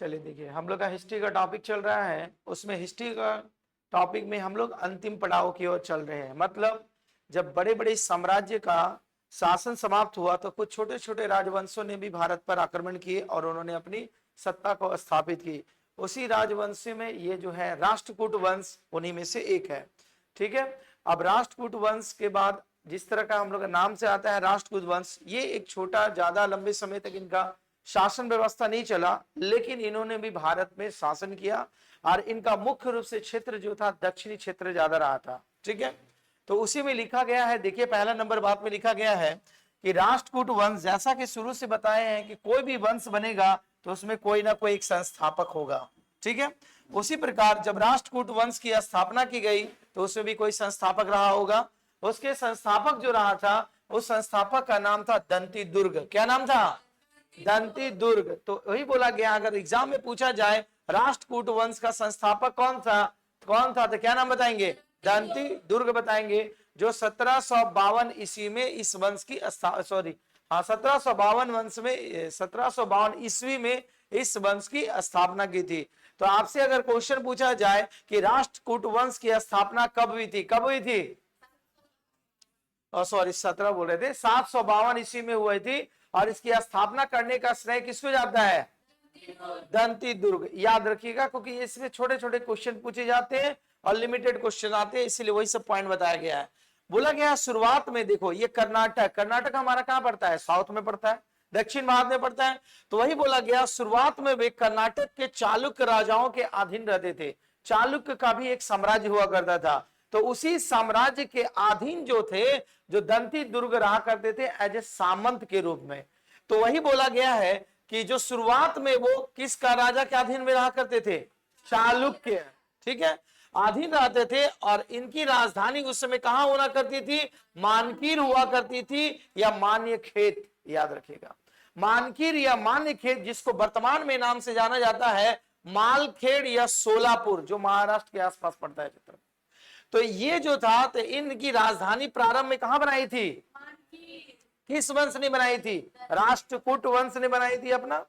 चलिए देखिए, हम लोग का हिस्ट्री का टॉपिक चल रहा है, उसमें हिस्ट्री का टॉपिक में हम लोग अंतिम पड़ाव की ओर चल रहे हैं। मतलब जब बड़े बड़े साम्राज्य का शासन समाप्त हुआ तो कुछ छोटे छोटे राजवंशों ने भी भारत पर आक्रमण किए और उन्होंने अपनी सत्ता को स्थापित की। उसी राजवंश में ये जो है राष्ट्रकूट वंश उन्हीं में से एक है। ठीक है, अब राष्ट्रकूट वंश के बाद जिस तरह का हम लोग का नाम से आता है राष्ट्रकूट वंश, ये एक छोटा ज्यादा लंबे समय तक इनका शासन व्यवस्था नहीं चला, लेकिन इन्होंने भी भारत में शासन किया और इनका मुख्य रूप से क्षेत्र जो था दक्षिणी क्षेत्र ज्यादा रहा था। ठीक है, तो उसी में लिखा गया है, देखिए पहला नंबर बात में लिखा गया है कि राष्ट्रकूट वंश, जैसा कि शुरू से बताए हैं कि कोई भी वंश बनेगा तो उसमें कोई ना कोई एक संस्थापक होगा। ठीक है, उसी प्रकार जब राष्ट्रकूट वंश की स्थापना की गई तो उसमें भी कोई संस्थापक रहा होगा। उसके संस्थापक जो रहा था उस संस्थापक का नाम था दंती दुर्ग। क्या नाम था? दंती दुर्ग। तो वही बोला गया, अगर एग्जाम में पूछा जाए राष्ट्रकूट वंश का संस्थापक कौन था तो क्या नाम बताएंगे? दंती दुर्ग बताएंगे, जो 1752 ईस्वी में इस वंश की 1752 ईस्वी में इस वंश की स्थापना की थी। तो आपसे अगर क्वेश्चन पूछा जाए कि राष्ट्रकूट वंश की स्थापना कब हुई थी, 17 बोल रहे थे, 752 ईस्वी में हुई थी और इसकी स्थापना करने का श्रेय किसको जाता है? दंती दुर्ग। याद रखिएगा, क्योंकि इसमें छोटे छोटे क्वेश्चन पूछे जाते हैं और लिमिटेड क्वेश्चन आते हैं, इसलिए वही सब पॉइंट बताया गया है। बोला गया शुरुआत में, देखो ये कर्नाटक हमारा कहां पड़ता है? साउथ में पड़ता है, दक्षिण भारत में पड़ता है। तो वही बोला गया शुरुआत में वे कर्नाटक के चालुक्य राजाओं के अधीन रहते थे। चालुक्य का भी एक साम्राज्य हुआ करता था, तो उसी साम्राज्य के अधीन जो थे, जो दंती दुर्ग रहा करते थे एज ए सामंत के रूप में। तो वही बोला गया है कि जो शुरुआत में वो किसका राजा के अधीन में रहा करते थे? चालुक्य। ठीक है, अधीन रहते थे और इनकी राजधानी उस समय कहां होना करती थी? मानकीर हुआ करती थी या मान्य खेत। याद रखिएगा, मानकीर या मान्य खेत, जिसको वर्तमान में नाम से जाना जाता है मालखेड़ या सोलापुर, जो महाराष्ट्र के आसपास पड़ता है चित्र। तो ये जो था, तो इनकी राजधानी प्रारंभ में कहां बनाई थी? किस वंश ने बनाई थी? राष्ट्रकूट वंश ने बनाई थी अपना।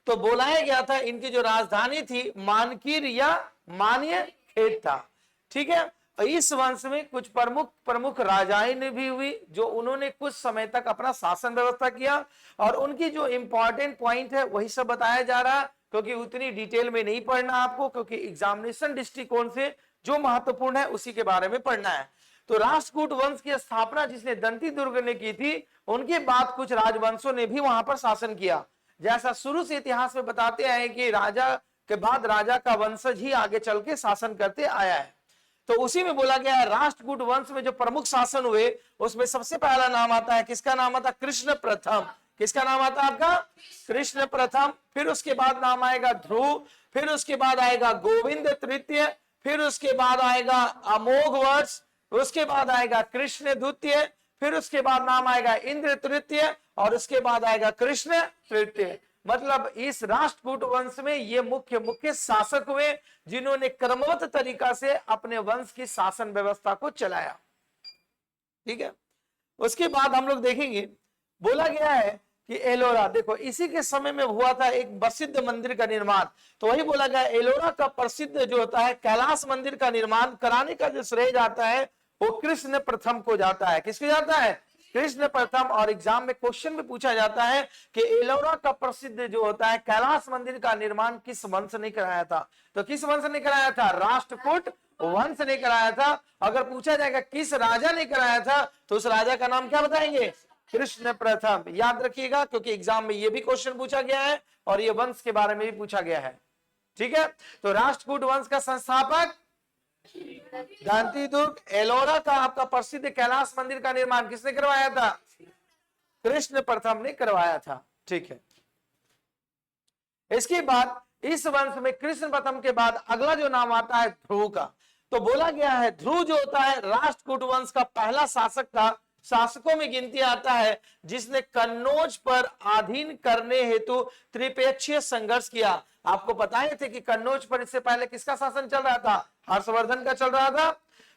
तो बोलाया गया था इनकी जो राजधानी थी मानकीर या मान्य खेत था। ठीक है, इस वंश में कुछ प्रमुख राजाएं भी हुई, जो उन्होंने कुछ समय तक अपना शासन व्यवस्था किया और उनकी जो इंपॉर्टेंट पॉइंट है वही सब बताया जा रहा, क्योंकि उतनी डिटेल में नहीं पढ़ना आपको, क्योंकि एग्जामिनेशन दृष्टिकोण से जो महत्वपूर्ण है उसी के बारे में पढ़ना है। तो राष्ट्रकूट वंश की स्थापना जिसने दंती दुर्ग ने की थी, उनके बाद कुछ राजवंशों ने भी वहां पर शासन किया। जैसा शुरू से इतिहास में बताते आए कि राजा के बाद राजा का वंशज ही आगे चल के शासन करते आया है। तो उसी में बोला गया है राष्ट्रकूट वंश में जो प्रमुख शासन हुए उसमें सबसे पहला नाम आता है, किसका नाम आता है? कृष्ण प्रथम। किसका नाम आता है आपका? कृष्ण प्रथम। फिर उसके बाद नाम आएगा ध्रुव, फिर उसके बाद आएगा गोविंद तृतीय, फिर उसके बाद आएगा अमोघ वर्ष, उसके बाद आएगा कृष्ण द्वितीय, फिर उसके बाद नाम आएगा इंद्र तृतीय और उसके बाद आएगा कृष्ण तृतीय। मतलब इस राष्ट्रकूट वंश में ये मुख्य शासक हुए जिन्होंने क्रमबद्ध तरीका से अपने वंश की शासन व्यवस्था को चलाया। ठीक है, उसके बाद हम लोग देखेंगे, बोला गया है कि एलोरा, देखो इसी के समय में हुआ था एक प्रसिद्ध मंदिर का निर्माण। तो वही बोला गया एलोरा का प्रसिद्ध जो होता है कैलाश मंदिर का निर्माण कराने का जो श्रेय जाता है वो कृष्ण प्रथम को जाता है। किसको जाता है? कृष्ण प्रथम। और एग्जाम में क्वेश्चन में पूछा जाता है कि एलोरा का प्रसिद्ध जो होता है कैलाश मंदिर का निर्माण किस वंश ने कराया था? तो किस वंश ने कराया था? राष्ट्रकूट वंश ने कराया था। अगर पूछा जाएगा किस राजा ने कराया था तो उस राजा का नाम क्या बताएंगे? कृष्ण प्रथम। याद रखिएगा, क्योंकि एग्जाम में यह भी क्वेश्चन पूछा गया है और ये वंश के बारे में भी पूछा गया है। ठीक है, तो राष्ट्रकूट वंश का संस्थापक दंती दुर्ग। एलोरा का आपका प्रसिद्ध कैलाश मंदिर का निर्माण किसने करवाया था? कृष्ण प्रथम ने करवाया था। ठीक है, इसके बाद इस वंश में कृष्ण प्रथम के बाद अगला जो नाम आता है ध्रुव का। तो बोला गया है ध्रुव जो होता है राष्ट्रकूट वंश का पहला शासक था, शासकों में गिनती आता है जिसने कन्नौज पर अधीन करने हेतु त्रिपेक्षीय संघर्ष किया। आपको पता ही थे कि कन्नौज पर इससे पहले किसका शासन चल रहा था? हर्षवर्धन का चल रहा था।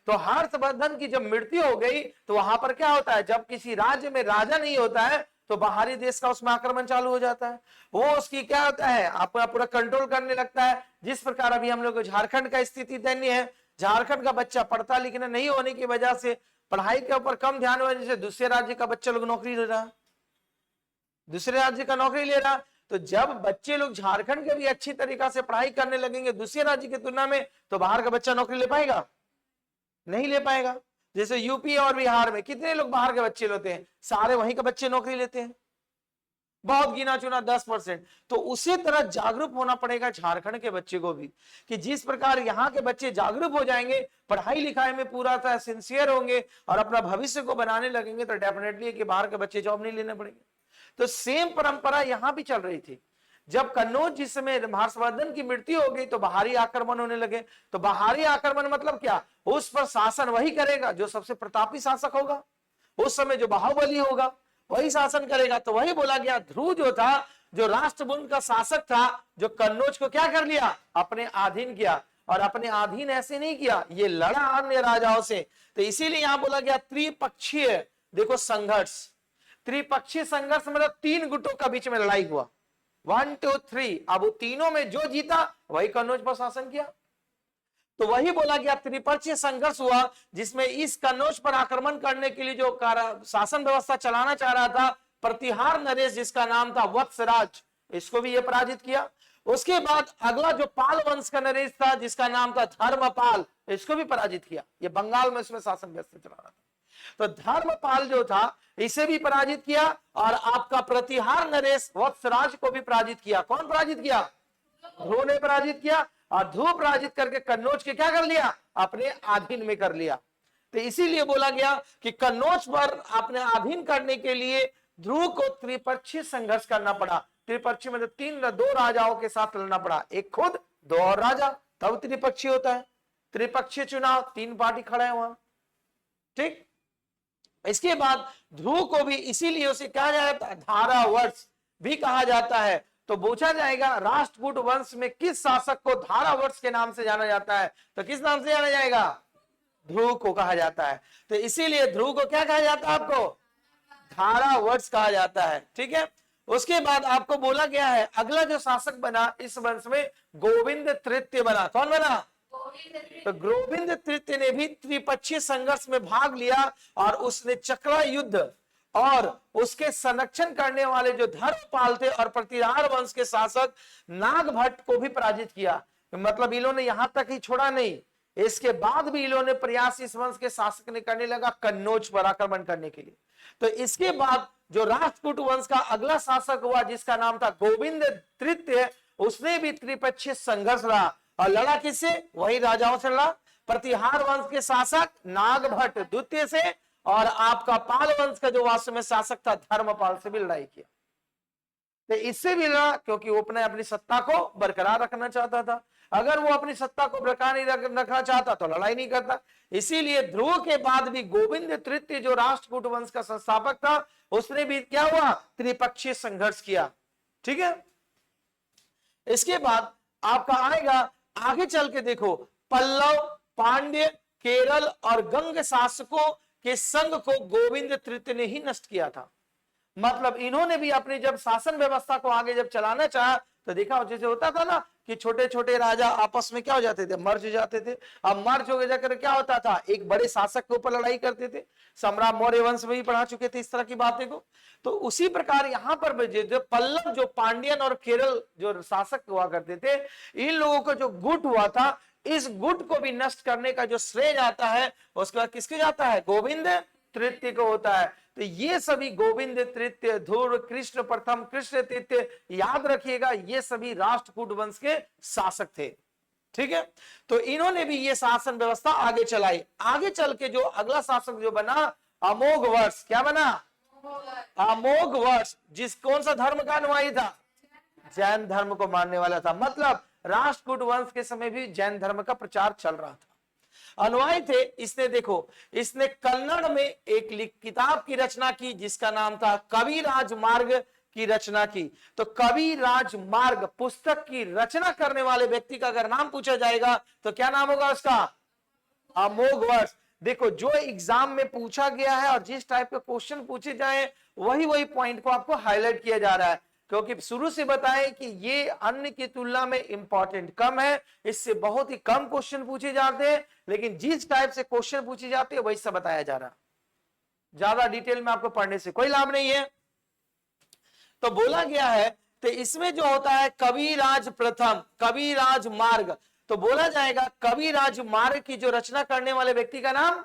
तो हर्षवर्धन की जब मृत्यु हो गई तो वहां पर क्या होता है, जब किसी राज्य में राजा नहीं होता है तो बाहरी देश का उसमें आक्रमण चालू हो जाता है। वो उसकी क्या होता है, अपना पूरा कंट्रोल करने लगता है। जिस प्रकार अभी हम लोग को झारखंड का स्थिति दयनीय है, झारखंड का बच्चा पढ़ता लिखना नहीं होने की वजह से, पढ़ाई के ऊपर कम ध्यान होने से दूसरे राज्य का बच्चा लोग नौकरी ले रहा, दूसरे राज्य का नौकरी ले रहा। तो जब बच्चे लोग झारखंड के भी अच्छी तरीका से पढ़ाई करने लगेंगे दूसरे राज्य की तुलना में, तो बाहर का बच्चा नौकरी ले पाएगा? नहीं ले पाएगा। जैसे यूपी और बिहार में कितने लोग बाहर के बच्चे लेते हैं, सारे वहीं के बच्चे नौकरी लेते हैं, बहुत गिना चुना 10%। तो उसी तरह जागरूक होना पड़ेगा झारखंड के बच्चे को भी, कि जिस प्रकार यहाँ के बच्चे जागरूक हो जाएंगे, पढ़ाई लिखाई में पूरा तरह सिंसियर होंगे और अपना भविष्य को बनाने लगेंगे, तो डेफिनेटली कि बाहर के बच्चे जॉब नहीं लेने पड़ेंगे। तो सेम परंपरा यहां भी चल रही थी। जब कन्नौज जिस समय हर्षवर्धन की मृत्यु हो गई तो बाहरी आक्रमण होने लगे। तो बाहरी आक्रमण मतलब क्या, उस पर शासन वही करेगा जो सबसे प्रतापी शासक होगा, उस समय जो बाहुबली होगा वही शासन करेगा। तो वही बोला गया, ध्रुव जो था, जो राष्ट्रपुंज का शासक था, जो कन्नौज को क्या कर लिया, अपने अधीन किया। और अपने अधीन ऐसे नहीं किया, ये लड़ा अन्य राजाओं से। तो इसीलिए यहां बोला गया त्रिपक्षीय, देखो संघर्ष, त्रिपक्षीय संघर्ष मतलब 3 गुटों का बीच में लड़ाई हुआ, 1 2 3। अब तीनों में जो जीता वही कन्नौज पर शासन किया। तो वही बोला गया त्रिपक्षीय संघर्ष हुआ, जिसमें इस कन्नौज पर आक्रमण करने के लिए जो शासन व्यवस्था चलाना चाह रहा था प्रतिहार नरेश, जिसका नाम था वत्सराज, इसको भी ये पराजित किया। उसके बाद अगला जो पाल वंश का नरेश था, जिसका नाम था धर्मपाल, इसको भी पराजित किया। ये बंगाल में इसमें शासन व्यवस्था चला रहा था। तो धर्मपाल जो था इसे भी पराजित किया, और आपका प्रतिहार नरेश वत्सराज को भी पराजित किया। कौन पराजित किया? ध्रुव ने पराजित किया। और ध्रुव पराजित करके कन्नौज के क्या कर लिया, अपने अधीन में कर लिया। तो इसीलिए बोला गया कि कन्नौज पर अपने अधीन करने के लिए ध्रुव को त्रिपक्षीय संघर्ष करना पड़ा। त्रिपक्षीय मतलब 2 राजाओं के साथ लड़ना पड़ा, एक खुद 2 और राजा, तब त्रिपक्षीय होता है। त्रिपक्षीय चुनाव, 3 पार्टी खड़े हैं वहां, ठीक। इसके बाद ध्रुव को भी इसीलिए उसे कहा जाता है धारावर्ष भी कहा जाता है। तो पूछा जाएगा राष्ट्रकूट वंश में किस शासक को धारावर्ष के नाम से जाना जाता है, तो किस नाम से जाना जाएगा? ध्रुव को कहा जाता है। तो इसीलिए ध्रुव को क्या कहा जाता है, आपको धारावर्ष कहा जाता है, ठीक है। उसके बाद आपको बोला गया है अगला जो शासक बना इस वंश में गोविंद तृतीय बना। कौन बना? तो गोविंद तृतीय ने भी त्रिपक्षीय संघर्ष में भाग लिया, और उसने चक्रा युद्ध और उसके संरक्षण करने वाले जो धर्मपाल थे और प्रतिहार वंश के शासक नागभट्ट को भी पराजित किया। मतलब इन्होंने यहां तक ही छोड़ा नहीं, इसके बाद भी इन्होंने प्रयास इस वंश के शासक ने करने लगा कन्नौज पर आक्रमण करने के लिए। तो इसके बाद जो राष्ट्रकूट वंश का अगला शासक हुआ, जिसका नाम था गोविंद तृतीय, उसने भी त्रिपक्षीय संघर्ष रहा, और लड़ा किससे? वही राजाओं से लड़ा, प्रतिहार वंश के शासक नागभट्ट द्वितीय से, और आपका पाल वंश का जो वास्तव में शासक था धर्मपाल से भी लड़ाई किया। तो इससे भी लड़ा क्योंकि वो अपनी सत्ता को बरकरार रखना चाहता था। अगर वो अपनी सत्ता को बरकरार नहीं रखना चाहता तो लड़ाई नहीं करता। इसीलिए ध्रुव के बाद भी गोविंद तृतीय जो राष्ट्रकूट वंश का संस्थापक था, उसने भी क्या हुआ? त्रिपक्षीय संघर्ष किया, ठीक है। इसके बाद आपका आएगा आगे चल के, देखो पल्लव, पांड्य, केरल और गंग शासकों के संघ को गोविंद तृतीय ने ही नष्ट किया था। मतलब इन्होंने भी अपनी जब शासन व्यवस्था को आगे जब चलाना चाहा, तो देखा जैसे होता था ना कि छोटे छोटे राजा आपस में क्या हो जाते थे, मर्ज हो जाते थे। अब मर्ज हो जाकर क्या होता था, एक बड़े शासक के ऊपर लड़ाई करते थे। सम्राट मौर्य वंश में भी पढ़ा चुके थे इस तरह की बातें को। तो उसी प्रकार यहाँ पर जो पल्लव, जो पांड्यन और केरल जो शासक हुआ करते थे, इन लोगों का जो गुट हुआ था, इस गुट को भी नष्ट करने का जो श्रेय जाता है उसका किसके जाता है? गोविंद तृतीय को होता है। तो ये सभी गोविंद तृतीय, ध्रुव, कृष्ण प्रथम, कृष्ण तृतीय, याद रखिएगा ये सभी राष्ट्रकूट वंश के शासक थे, ठीक है। तो इन्होंने भी ये शासन व्यवस्था आगे चलाई। आगे चल के जो अगला शासक जो बना अमोघ वर्ष, क्या बना? अमोघ वर्ष, जिस कौन सा धर्म का अनुयायी था? जैन धर्म को मानने वाला था। मतलब राष्ट्रकूट वंश के समय भी जैन धर्म का प्रचार चल रहा था, अनुयायी थे। इसने देखो, इसने कन्नड़ में एक किताब की रचना की जिसका नाम था कविराज मार्ग की रचना की। तो कविराज मार्ग पुस्तक की रचना करने वाले व्यक्ति का अगर नाम पूछा जाएगा तो क्या नाम होगा उसका? अमोघ वर्ष। देखो जो एग्जाम में पूछा गया है और जिस टाइप के क्वेश्चन पूछे जाए वही पॉइंट को आपको हाईलाइट किया जा रहा है, क्योंकि शुरू से बताएं कि ये अन्य की तुलना में इंपॉर्टेंट कम है, इससे बहुत ही कम क्वेश्चन पूछे जाते हैं, लेकिन जिस टाइप से क्वेश्चन पूछे जाते हैं वही सब बताया जा रहा है। ज्यादा डिटेल में आपको पढ़ने से कोई लाभ नहीं है। तो बोला गया है, तो इसमें जो होता है कविराज प्रथम, कविराज मार्ग, तो बोला जाएगा कविराज मार्ग की जो रचना करने वाले व्यक्ति का नाम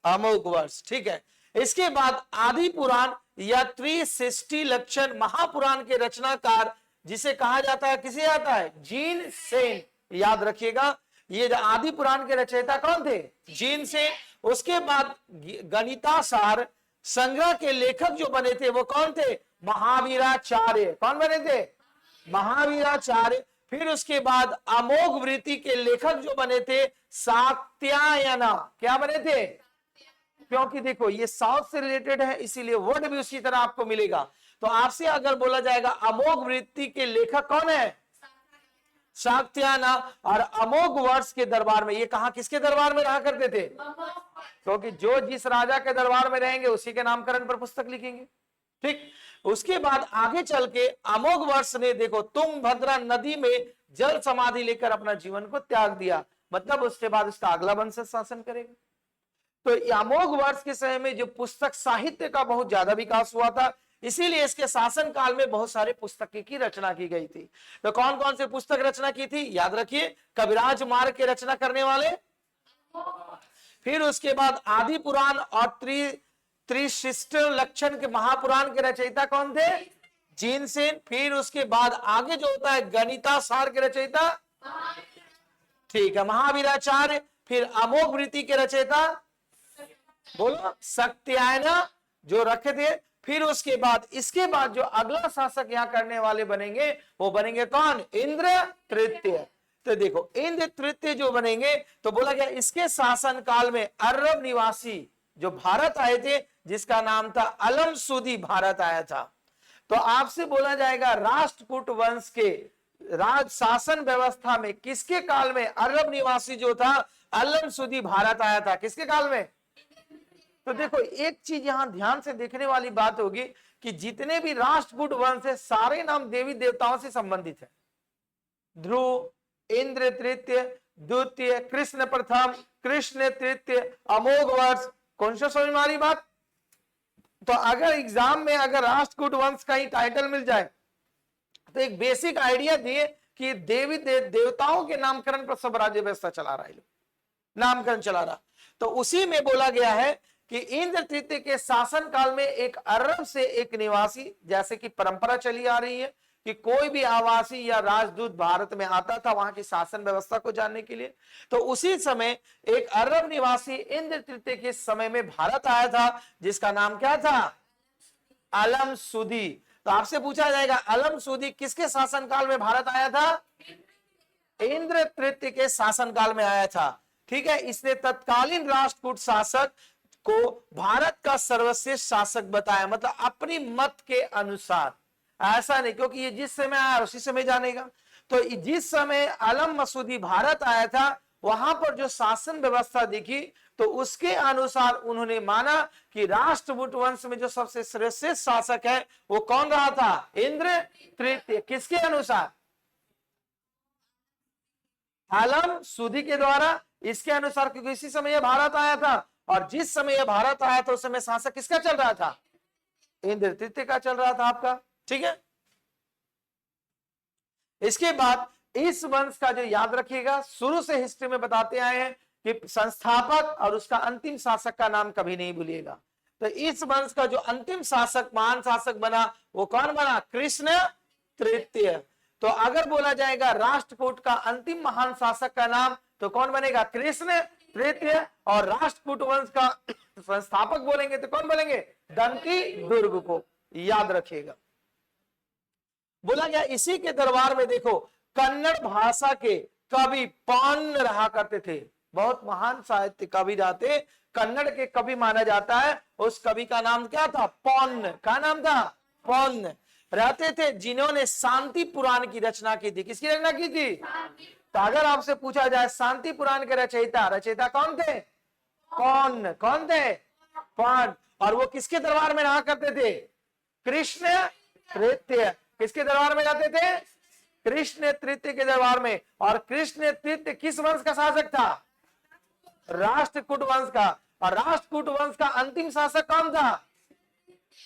अमोघ वर्ष। ठीक है, इसके बाद आदि पुराण या त्रिसृष्टि लक्षण महापुराण के रचनाकार जिसे कहा जाता है, किसे आता है, जीन सेन। याद रखिएगा, ये आदि पुराण के रचयिता कौन थे, जीन सेन। उसके बाद गणितासार संग्रह के लेखक जो बने थे वो कौन थे, महावीराचार्य। कौन बने थे, महावीराचार्य। फिर उसके बाद अमोघ वृत्ति के लेखक जो बने थे सात्यायना। क्या बने थे, क्योंकि देखो ये साउथ से रिलेटेड है इसीलिए वर्ड भी उसी तरह आपको मिलेगा। तो आपसे अगर बोला जाएगा अमोघ वृत्ति के लेखक कौन है, सात्यायना। और अमोघ वर्ष के दरबार में, ये कहा किसके दरबार में रहा करते थे, क्योंकि जो जिस राजा के दरबार में रहेंगे उसी के नामकरण पर पुस्तक लिखेंगे। ठीक, उसके बाद आगे चल के अमोघ वर्ष ने देखो तुंगभद्रा नदी में जल समाधि लेकर अपना जीवन को त्याग दिया, मतलब उसके बाद उसका अगला वंश शासन करेगा। तो अमोघ वर्ष के समय में जो पुस्तक साहित्य का बहुत ज्यादा विकास हुआ था, इसीलिए इसके शासन काल में बहुत सारे पुस्तकें की रचना की गई थी। तो कौन कौन से पुस्तक रचना की थी, याद रखिए, कविराज मार्ग के रचना करने वाले, फिर उसके बाद आदि पुराण और त्रिशिष्ट लक्षण के महापुराण के रचयिता कौन थे, जीन सेन। फिर उसके बाद आगे जो होता है गणितासार के रचयिता, ठीक है, महावीराचार्य। फिर अमोघ वृत्ति के रचयिता बोलो सत्यायना जो रखे थे। फिर उसके बाद इसके बाद जो अगला शासक यहाँ करने वाले बनेंगे वो बनेंगे कौन, इंद्र तृतीय। तो देखो इंद्र तृतीय जो बनेंगे, तो बोला गया इसके शासन काल में अरब निवासी जो भारत आए थे जिसका नाम था अलम सुदी भारत आया था। तो आपसे बोला जाएगा राष्ट्रकूट वंश के राज शासन व्यवस्था में किसके काल में अरब निवासी जो था अलम सुदी भारत आया था, किसके काल में। तो देखो एक चीज यहां ध्यान से देखने वाली बात होगी कि जितने भी राष्ट्रकूट वंश है सारे नाम देवी देवताओं से संबंधित है। ध्रुव, इंद्र तृतीय, द्वितीय, कृष्ण प्रथम, कृष्ण तृतीय, अमोघ वर्ष। कौन सा समझ में आ रही बात। तो अगर एग्जाम में अगर राष्ट्रकूट वंश का ही टाइटल मिल जाए तो एक बेसिक आइडिया दिए कि देवी देवताओं के नामकरण पर सब राज्य व्यवस्था चला रहा है, नामकरण चला रहा। तो उसी में बोला गया है कि इंद्र तृतीय के शासन काल में एक अरब से एक निवासी, जैसे कि परंपरा चली आ रही है कि कोई भी आवासी या राजदूत भारत में आता था वहां की शासन व्यवस्था को जानने के लिए, तो उसी समय एक अरब निवासी इंद्र तृतीय के समय में भारत आया था जिसका नाम क्या था, अलम सुदी। तो आपसे पूछा जाएगा अलम सुदी किसके शासन काल में भारत आया था, इंद्र तृतीय के शासन काल में आया था। ठीक है, इसने तत्कालीन राष्ट्रकूट शासक को भारत का सर्वश्रेष्ठ शासक बताया, मतलब अपनी मत के अनुसार, ऐसा नहीं क्योंकि ये जिस समय आया उसी समय जानेगा। तो जिस समय अलम मसूदी भारत आया था वहां पर जो शासन व्यवस्था दिखी तो उसके अनुसार उन्होंने माना कि राष्ट्रकूट वंश में जो सबसे श्रेष्ठ शासक है वो कौन रहा था, इंद्र तृतीय। किसके अनुसार, अलम सुदी के द्वारा, इसके अनुसार, क्योंकि इसी समय यह भारत आया था और जिस समय यह भारत आया था उस समय शासक किसका चल रहा था, इंद्र तृतीय का चल रहा था आपका। ठीक है, इसके बाद इस वंश का जो याद रखिएगा शुरू से हिस्ट्री में बताते आए हैं कि संस्थापक और उसका अंतिम शासक का नाम कभी नहीं भूलिएगा। तो इस वंश का जो अंतिम शासक, महान शासक बना वो कौन बना, कृष्ण तृतीय। तो अगर बोला जाएगा राष्ट्रकूट का अंतिम महान शासक का नाम तो कौन बनेगा, कृष्ण तृतीय। और राष्ट्रकूट वंश का संस्थापक बोलेंगे तो कौन बोलेंगे, दंती दुर्ग को, याद रखिएगा। बोला गया इसी के दरबार में देखो कन्नड़ भाषा के कवि पौन्न रहा करते थे, बहुत महान साहित्य कवि जाते, कन्नड़ के कवि माना जाता है। उस कवि का नाम क्या था, पौन्न। क्या नाम था, पौन्न रहते थे, जिन्होंने शांति पुराण की रचना की थी। किसकी रचना की थी, तो अगर आपसे पूछा जाए शांति पुराण के रचयिता कौन थे, कौन कौन थे? पांच। और वो किसके दरबार में रहा करते थे? कृष्ण तृतीय। किसके दरबार में जाते थे? कृष्ण तृतीय के दरबार में। और कृष्ण तृतीय किस वंश का शासक था? राष्ट्रकूट वंश का। और राष्ट्रकूट वंश का अंतिम शासक कौन था?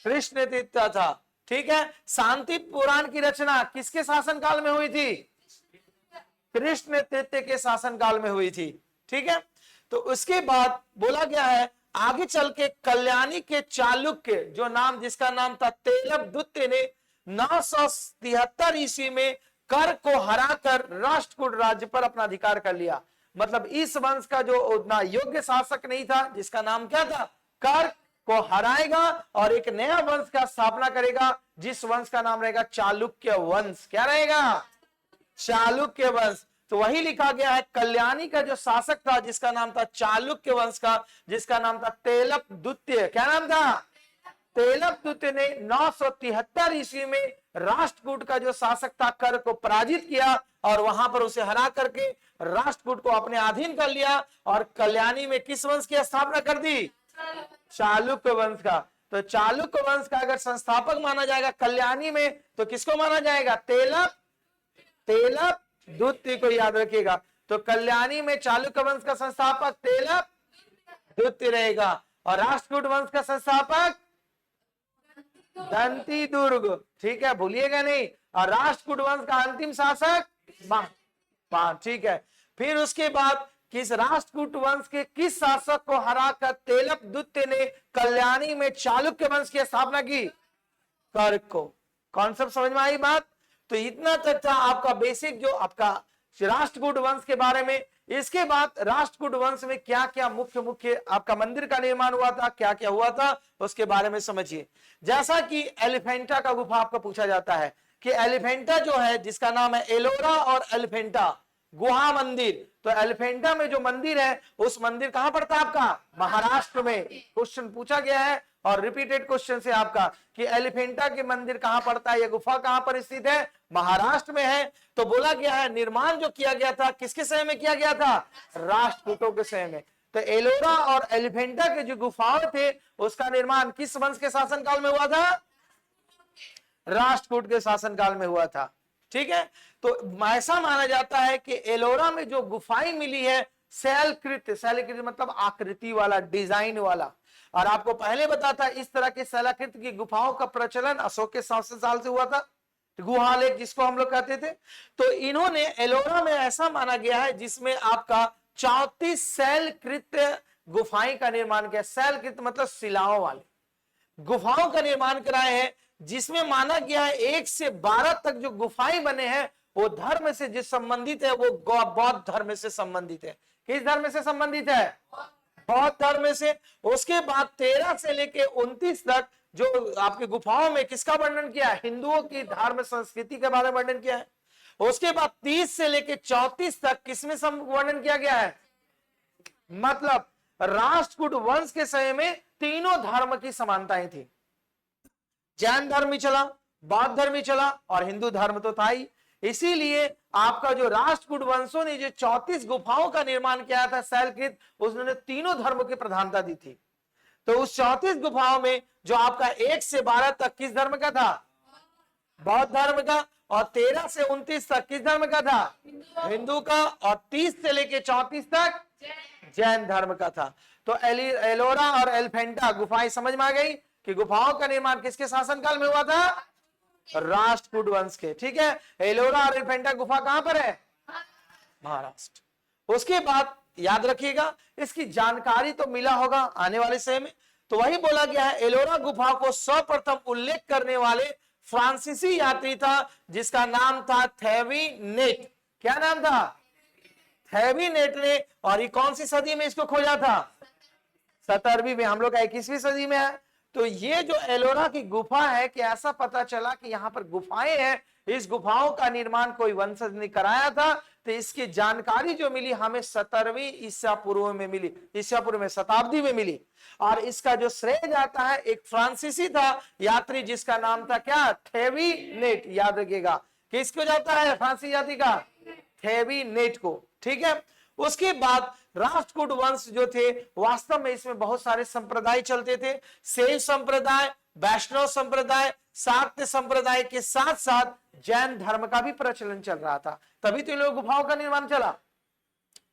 कृष्ण तृतीय था। ठीक है। शांति पुराण की रचना किसके शासन काल में हुई थी? कृष्ण तृतीय के शासन काल में हुई थी। ठीक है। तो उसके बाद बोला गया है आगे चल के कल्याणी के चालुक्य जो नाम जिसका नाम था तेलपदुत्य ने 973 ईस्वी में कर को हराकर राष्ट्रकूट राज्य पर अपना अधिकार कर लिया। मतलब इस वंश का जो उतना योग्य शासक नहीं था जिसका नाम क्या था? कर को हराएगा और एक नया वंश का स्थापना करेगा जिस वंश का नाम रहेगा चालुक्य वंश। क्या रहेगा? चालुक्य वंश। तो वही लिखा गया है कल्याणी का जो शासक था जिसका नाम था चालुक्य वंश का, जिसका नाम था तेलपदुत्य। क्या नाम था? तेलपदुत्य ने 973 ईस्वी में राष्ट्रकूट का जो शासक था कर को पराजित किया और वहां पर उसे हरा करके राष्ट्रकूट को अपने अधीन कर लिया और कल्याणी में किस वंश की स्थापना कर दी? चालुक्य वंश का। तो चालुक्य वंश का अगर संस्थापक माना जाएगा कल्याणी में तो किसको माना जाएगा? तेलपदुत्य को याद रखिएगा। तो कल्याणी में चालुक्य वंश का संस्थापक तेलपदुत्य रहेगा और राष्ट्रकूट वंश का संस्थापक दंती दुर्ग। ठीक है, भूलिएगा नहीं। और राष्ट्रकूट वंश का अंतिम शासक ठीक है। फिर उसके बाद किस राष्ट्रकूट वंश के किस शासक को हराकर तेलपदुत्य ने कल्याणी में चालुक्य वंश की स्थापना की? कर को। कॉन्सेप्ट समझ में आई बात? तो इतना तक था आपका बेसिक जो आपका राष्ट्रकूट वंश के बारे में। इसके बाद राष्ट्रकूट वंश में क्या क्या मुख्य आपका मंदिर का निर्माण हुआ था, क्या क्या हुआ था उसके बारे में समझिए। जैसा कि एलिफेंटा का गुफा आपका पूछा जाता है कि एलिफेंटा जो है जिसका नाम है एलोरा और एलिफेंटा गुहा मंदिर। तो एलिफेंटा में जो मंदिर है उस मंदिर कहां पड़ता है आपका? महाराष्ट्र में। क्वेश्चन पूछा गया है और रिपीटेड क्वेश्चन से आपका कि एलिफेंटा के मंदिर कहां पड़ता है, यह गुफा कहां पर स्थित है? महाराष्ट्र में है। तो बोला गया है निर्माण जो किया गया था किसके समय में किया गया था? राष्ट्रकूटों के समय में। तो एलोरा और एलिफेंटा के जो गुफाएं थे उसका निर्माण किस वंश के शासनकाल में हुआ था? राष्ट्रकूट के शासनकाल में हुआ था। ठीक है। तो ऐसा माना जाता है कि एलोरा में जो गुफाएं मिली है शैलकृत मतलब आकृति वाला, डिजाइन वाला। और आपको पहले बताता इस तरह के शैलाकृत की गुफाओं का प्रचलन अशोक के शासन काल से हुआ था, गुहालेख जिसको हम लोग कहते थे। तो इन्होंने एलोरा में ऐसा माना गया है जिसमें आपका 34 शैलकृत गुफाएं का निर्माण किया। शैलकृत मतलब शिलाओं वाले गुफाओं का निर्माण कराए हैं जिसमें माना गया है 1 से 12 तक जो गुफाएं बने हैं वो धर्म से जो संबंधित है वो बौद्ध धर्म से संबंधित है। किस धर्म से संबंधित है? बौद्ध धर्म से। उसके बाद 13 से लेके 29 तक जो आपकी गुफाओं में किसका वर्णन किया है? हिंदुओं की धर्म संस्कृति के बारे में वर्णन किया है। उसके बाद 30 से लेके 34 तक किसमें वर्णन किया गया है? मतलब राष्ट्रकूट वंश के समय में तीनों धर्म की समानताएं थी। जैन धर्म भी चला, बौद्ध धर्म भी चला और हिंदू धर्म तो था ही। इसीलिए आपका जो राष्ट्रकूट वंशों ने जो 34 गुफाओं का निर्माण किया था शैलकृत, उसने तीनों धर्म की प्रधानता दी थी। तो उस 34 गुफाओं में जो आपका 1 से 12 तक किस धर्म का था? बौद्ध धर्म का। और 13 से 29 तक किस धर्म का था? हिंदू का। और 30 से लेके 34 तक जैन धर्म का था। तो एलोरा और एलिफेंटा गुफाएं समझ में आ गई कि गुफाओं का निर्माण किसके शासनकाल में हुआ था? राष्ट्रकूट वंश के। ठीक है। एलोरा और एलिफेंटा गुफा कहां पर है? महाराष्ट्र। उसके बाद याद रखिएगा इसकी जानकारी तो मिला होगा आने वाले समय में। तो वही बोला गया है एलोरा गुफा को सर्वप्रथम उल्लेख करने वाले फ्रांसीसी यात्री था जिसका नाम था थेवेनेट। क्या नाम था? थेवेनेट ने। और ये कौन सी सदी में इसको खोजा था? 17वीं में। हम लोग 21वीं सदी में है। तो ये जो एलोरा की गुफा है कि ऐसा पता चला कि यहाँ पर गुफाएं हैं, इस गुफाओं का निर्माण कोई वंशज ने कराया था। तो इसकी जानकारी जो मिली हमें 17वीं ईसा पूर्व में मिली, ईसा पूर्व में शताब्दी में मिली। और इसका जो श्रेय जाता है एक फ्रांसीसी था यात्री जिसका नाम था क्या? थेवेनेट। याद रखिएगा किसको जाता है? फ्रांसीसी यात्री का थेवेनेट को। ठीक है। उसके बाद राष्ट्रकूट वंश जो थे वास्तव में इसमें बहुत सारे संप्रदाय चलते थे। शैव संप्रदाय, वैष्णव संप्रदाय, शाक्त संप्रदाय के साथ साथ जैन धर्म का भी प्रचलन चल रहा था। तभी तो इन लोग गुफाओं का निर्माण चला।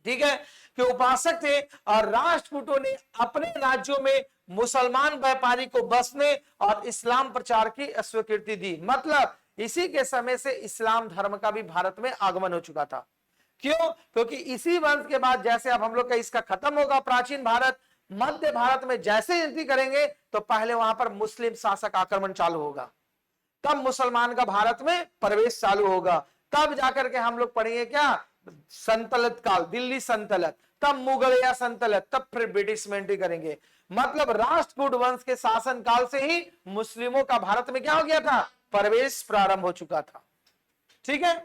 ठीक है, कि उपासक थे और राष्ट्रकूटों ने अपने राज्यों में मुसलमान व्यापारी को बसने और इस्लाम प्रचार की स्वीकृति दी। मतलब इसी के समय से इस्लाम धर्म का भी भारत में आगमन हो चुका था। क्यों? क्योंकि इसी वंश के बाद जैसे अब हम लोग का इसका खत्म होगा प्राचीन भारत, मध्य भारत में जैसे एंट्री करेंगे तो पहले वहां पर मुस्लिम शासक आक्रमण चालू होगा, तब मुसलमान का भारत में प्रवेश चालू होगा, तब जाकर के हम लोग पढ़ेंगे क्या, संतलत काल, दिल्ली संतलत, तब मुगल या संतलत, तब फिर ब्रिटिश में एंट्री करेंगे। मतलब राष्ट्रकूट वंश के शासन काल से ही मुस्लिमों का भारत में क्या हो गया था, प्रवेश प्रारंभ हो चुका था। ठीक है,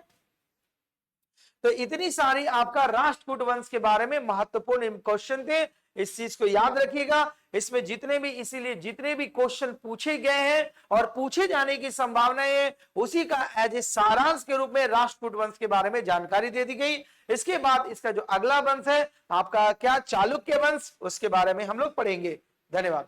तो इतनी सारी आपका राष्ट्रकूट वंश के बारे में महत्वपूर्ण क्वेश्चन थे, इस चीज को याद रखिएगा। इसमें जितने भी, इसीलिए जितने भी क्वेश्चन पूछे गए हैं और पूछे जाने की संभावनाएं है, उसी का एज ए सारांश के रूप में राष्ट्रकूट वंश के बारे में जानकारी दे दी गई। इसके बाद इसका जो अगला वंश है आपका क्या, चालुक्य वंश, उसके बारे में हम लोग पढ़ेंगे। धन्यवाद।